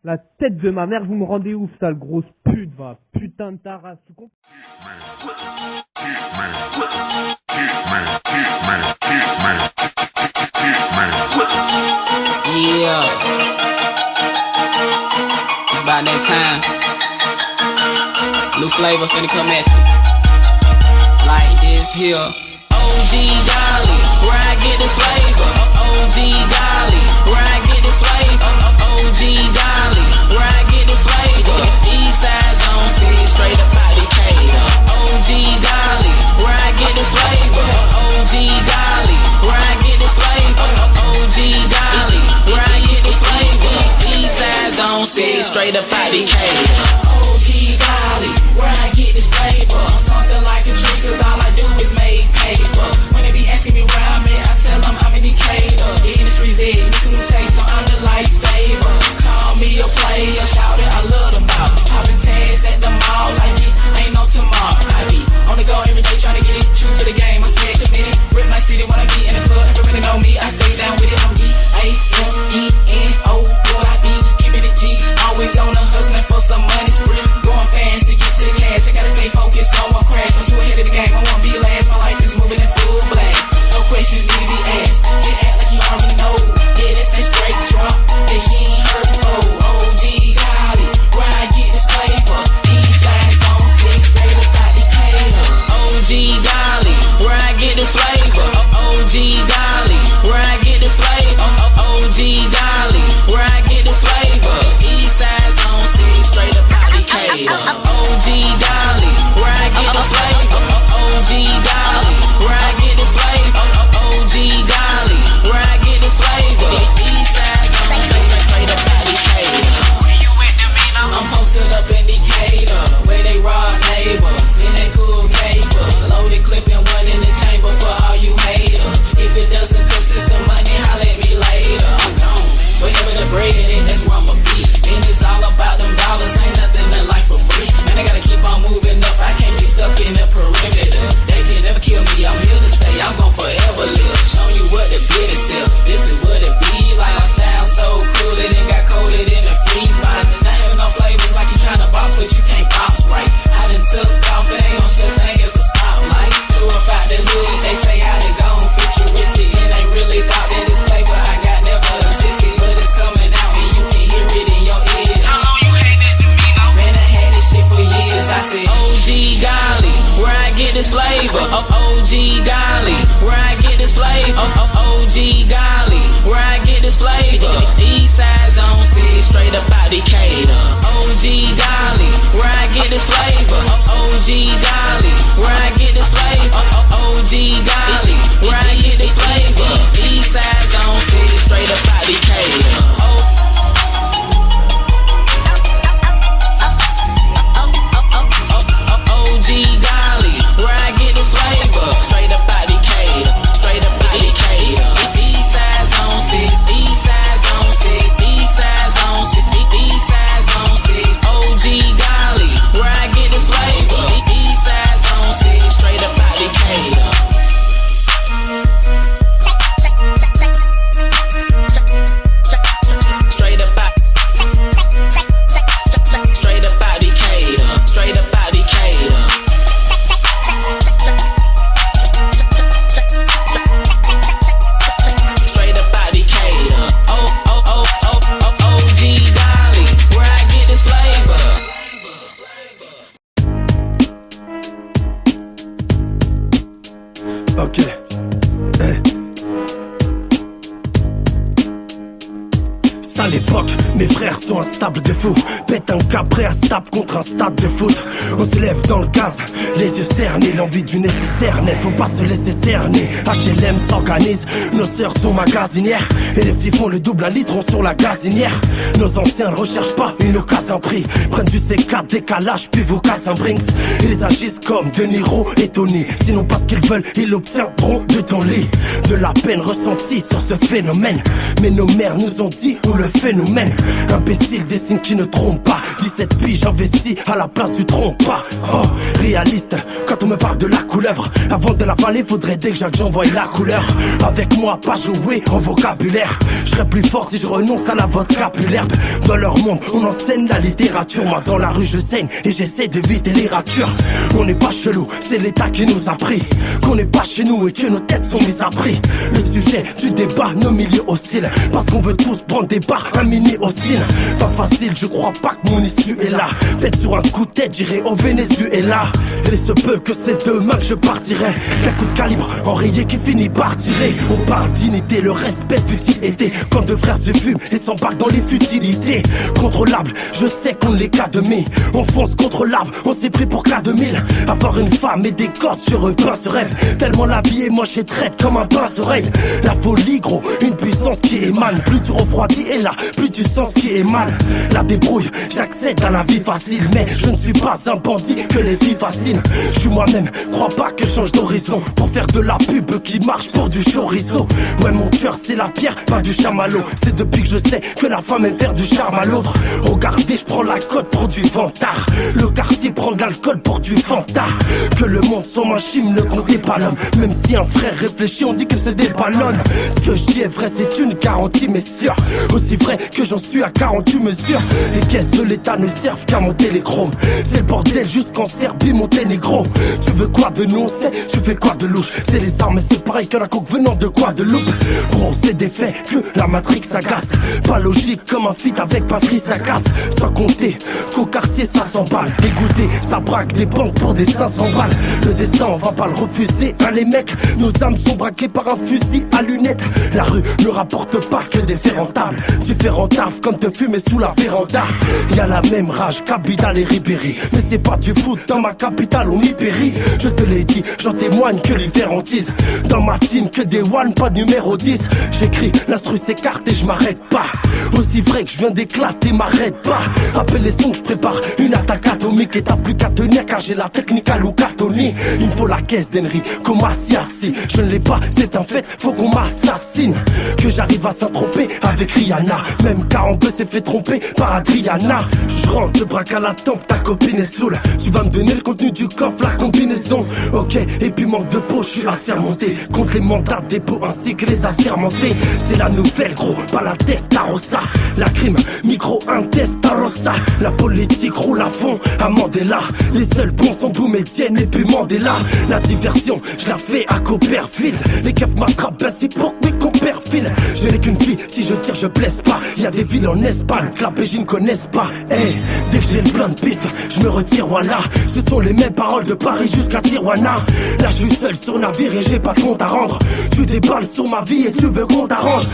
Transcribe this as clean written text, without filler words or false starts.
La tête de ma mère, vous me rendez ouf, sale grosse pute, va. Putain de ta race, tu comprends? Yeah. It's about that time. New flavor finna come at you. Like this here. OG Dolly, where I get this flavor. OG Dolly, where I get this flavor. OG Dolly, where I get this flavor. Eastside Zone 6, straight up out Decatur. OG Dolly, where I get this flavor. OG Dolly, where I get this flavor. OG Dolly, where I get this flavor. Eastside Zone 6, straight up out Decatur. OG Dolly, where I get this flavor. I'm something like a tree, cause all I do is make paper. When they be asking me where I'm at, I tell them I'm in Decatur. The industry's dead, new taste, so I'm the lifesaver. Call me a player, shout it, I love the ball. Popping tags at the mall like it ain't no tomorrow. I be on the go every day trying to get it, true to the game, I stay committed. Rip my city when I be in the club, everybody know me, I stay down with it. I'm D-A-M-E-N-O, what I be, keeping it G, always on the hustling for some money spree. Going fast to get to the cash, I gotta stay focused on my crash. I'm too ahead of the game, I won't be last, my life is moving in full blast. No questions need to be asked, shit act like you already know. Yeah, that's that straight drop, that she ain't heard before. OG Dolly, where I get this flavor. Eastside Zone 6, straight up out Decatur. OG Dolly, where I get this flavor. OG Dolly, where I get this flavor. OG Dolly, where I get this flavor. Eastside Zone 6, straight up out Decatur. OG Dolly, where I get this flavor. OG Dolly, where I get this flavor. OG Dolly, where I get this flavor. Eastside Zone 6, straight up out Decatur. Where you at, Domino? I'm posted up in Decatur, where they rob neighbors, in they cool capers. Loaded clip and one in the chamber for all you haters. If it doesn't consist of money, holla at me later. I'm gone, wherever the bread is, that's where I'ma be. And it's all about them dollars, ain't nothing in life for free. Man, I gotta keep on moving up, I can't be stuck in the perimeter. They can never kill me, I'm here to stay, I'm gon' forever live. Show you what the business is, this is what it be like. My style so cool, it ain't got coated in the freeze line. Not having no flavors like you tryna boss, but you can't boss right. I done took off, it ain't no such thing as a stoplight. Flew up out the hood, they say how they gone futuristic, and they really thought that this flavor I got never existed. But it's coming out and you can hear it in your ears. How long you had that to me, though? Man, I had this shit for years. I said, OG Dolly, where I get this flavor. OG Dolly, where I get this flavor. OG Dolly, where I get this flavor. Eastside Zone 6, straight up out Decatur. OG Dolly, where I get this flavor. OG Dolly, where I get this flavor. OG Dolly, where I get this flavor. Eastside Zone 6, straight up out Decatur. OG Dolly, where I get this flavor. Straight up out Decatur, straight up out Decatur. Eastside Zone 6, Eastside Zone 6, Eastside Zone 6, Eastside Zone 6. OG Dolly, where I get this flavor. Eastside Zone 6, straight up out Decatur. Straight up out, straight up out Decatur, straight up out Decatur. Straight up out Decatur. OG Dolly, where I get this flavor. Ok. Hey. Ça à l'époque, mes frères sont instables de fou. Pète un cabré, se tape contre un stade de foot. On se lève dans le gaz, les yeux cernés, l'envie du nécessaire n'est, faut pas se laisser cerner. HLM s'organise, nos sœurs sont magasinières, et les petits font le double à litron sur la gazinière. Nos anciens ne recherchent pas une occasion prix, prennent du C4 décalage puis vous cassent un Brinks. Ils agissent comme De Niro et Tony, sinon parce qu'ils veulent ils l'obtiendront de ton lit. De la peine ressentie sur ce phénomène, mais nos mères nous ont dit où le fait phénomène. Imbécile, des signes qui ne trompent pas. 17 piges investis à la place du trompe-pas. Oh, réaliste, quand on me parle de la couleuvre, avant de l'avaler, faudrait dès que j'envoie la couleur. Avec moi, pas jouer en vocabulaire. Je serais plus fort si je renonce à la vodka plus l'herbe. Dans leur monde, on enseigne la littérature. Moi, dans la rue, je saigne et j'essaie d'éviter les ratures. On n'est pas chelou, c'est l'État qui nous a pris. Qu'on n'est pas chez nous et que nos têtes sont mises à prix. Le sujet du débat, nos milieux oscillent. Parce qu'on veut tous prendre des barres, un mini oscille. Pas facile, je crois pas que mon issue est là. Peut-être sur un coup de tête, j'irai au Venezuela. Et il se peut que c'est demain que je partirai. D'un coup de calibre enrayé qui finit par tirer. On parle dignité, le respect fut-il été. Quand deux frères se fument et s'embarquent dans les futilités. Contrôlable, je sais qu'on ne l'est qu'à demi. On fonce contre l'arbre, on s'est pris pour cas 2000. Avoir une femme et des gosses, je repeins ce rêve. Tellement la vie est moche et traite comme un pince-oreille. La folie gros, une puissance qui émane. Plus tu refroidis et là, plus tu sens ce qui est mal. La débrouille, j'accède à la vie facile. Mais je ne suis pas un bandit que les filles fascinent. Je suis moi-même, crois pas que je change d'horizon pour faire de la pub qui marche pour du chorizo. Ouais, mon cœur c'est la pierre, pas du chamallow. C'est depuis que je sais que la femme aime faire du charme à l'autre. Regardez, je prends la cote pour du vantard. Le quartier prend de l'alcool pour du fanta. Que le monde soit ma chime, ne comptez pas l'homme. Même si un frère réfléchit, on dit que c'est des ballons. Ce que je dis est vrai, c'est une garantie, mais sûr. Aussi vrai que j'en suis à 48 mesures. Les caisses de l'État ne servent qu'à monter les chromes. C'est le bordel jusqu'en Serbie, Monténégro. Tu veux quoi de nous, on sait, tu fais quoi de louche. C'est les armes, c'est pareil que la coke venant de quoi de loup. Gros, c'est des faits que la Matrix agace. Pas logique comme un feat avec Patrice Agace. Sans compter qu'au quartier ça s'emballe. Dégoûté, ça braque des banques pour des 500 balles. Le destin, on va pas le refuser, hein les mecs. Nos âmes sont braquées par un fusil à lunettes. La rue ne rapporte pas que des faits rentables. Différents taf comme te fumer sous la véranda. Y'a la même rage qu'Abidal et Ribéry. Mais c'est pas du foot, dans ma capitale on y périt. Je te l'ai dit, j'en témoigne que l'hiver en tease. Dans ma team que des one, pas de numéro 10. J'écris, l'instru s'écarte et je m'arrête pas. Aussi vrai que je viens d'éclater, m'arrête pas. Appelle les sons que je prépare, une attaque atomique. Et t'as plus qu'à tenir car j'ai la technique à Luca Toni. Il me faut la caisse d'Henry, comme Asiassi. Je ne l'ai pas, c'est un fait, faut qu'on m'assassine. Que j'arrive à s'intromper avec Rihanna. Même Carambe s'est fait tromper par Adriana. Je rentre, te braque à la tempe, ta copine est saoule. Tu vas me donner le contenu du coffre, la combinaison. Ok, et puis manque de peau, je suis assermenté. Contre les mandats de dépôt ainsi que les assermentés. C'est la nouvelle gros, pas la testarossa. La crime, micro intestarossa. La politique roule à fond à Mandela. Les seuls bons sont Boumedienne et puis Mandela. La diversion, je la fais à Copperfield. Les keufs m'attrapent, ben c'est pour mes compères filent. Je n'ai qu'une fille, si je tire je blesse pas. Y'a des villes en Espagne que la PJ ne connaissent pas. Hey, dès que j'ai le plein de pif, je me retire voilà. Ce sont les mêmes paroles de Paris jusqu'à Tijuana. Là je suis seul sur navire et j'ai pas de compte à rendre. Tu déballes sur ma vie et tu veux qu'on t'arrange.